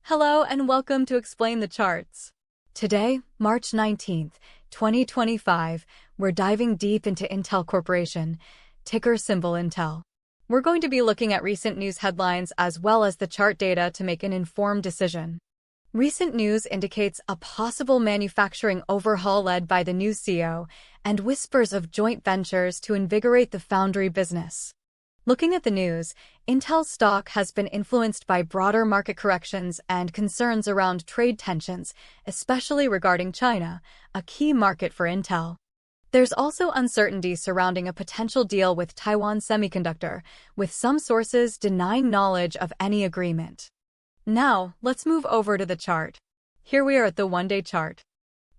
Hello and welcome to Explain the Charts. Today, March 19th, 2025, we're diving deep into Intel Corporation, ticker symbol Intel. We're going to be looking at recent news headlines as well as the chart data to make an informed decision. Recent news indicates a possible manufacturing overhaul led by the new CEO and whispers of joint ventures to invigorate the foundry business. Looking at the news, Intel's stock has been influenced by broader market corrections and concerns around trade tensions, especially regarding China, a key market for Intel. There's also uncertainty surrounding a potential deal with Taiwan Semiconductor, with some sources denying knowledge of any agreement. Now, let's move over to the chart. Here we are at the one-day chart.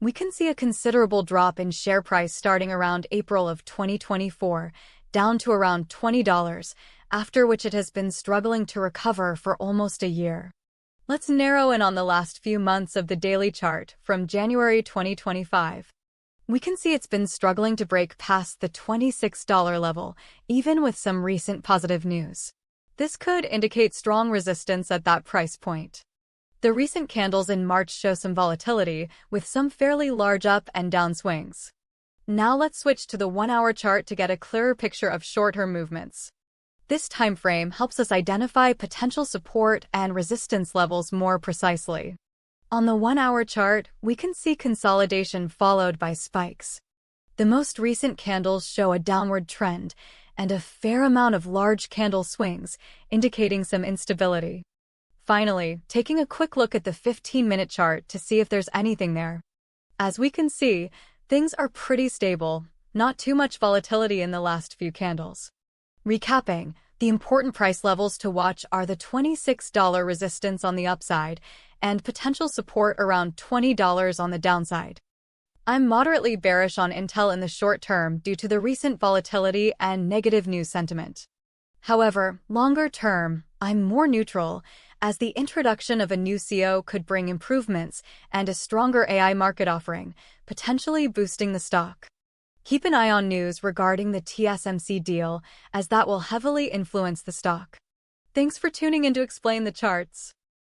We can see a considerable drop in share price starting around April of 2024, down to around $20, after which it has been struggling to recover for almost a year. Let's narrow in on the last few months of the daily chart from January 2025. We can see it's been struggling to break past the $26 level, even with some recent positive news. This could indicate strong resistance at that price point. The recent candles in March show some volatility, with some fairly large up and down swings. Now let's switch to the 1-hour chart to get a clearer picture of short-term movements. This time frame helps us identify potential support and resistance levels more precisely. On the 1-hour chart, we can see consolidation followed by spikes. The most recent candles show a downward trend and a fair amount of large candle swings, indicating some instability. Finally, taking a quick look at the 15-minute chart to see if there's anything there. As we can see, things are pretty stable, not too much volatility in the last few candles. Recapping, the important price levels to watch are the $26 resistance on the upside and potential support around $20 on the downside. I'm moderately bearish on Intel in the short term due to the recent volatility and negative news sentiment. However, longer term, I'm more neutral, as the introduction of a new CEO could bring improvements and a stronger AI market offering, potentially boosting the stock. Keep an eye on news regarding the TSMC deal, as that will heavily influence the stock. Thanks for tuning in to Explain the Charts.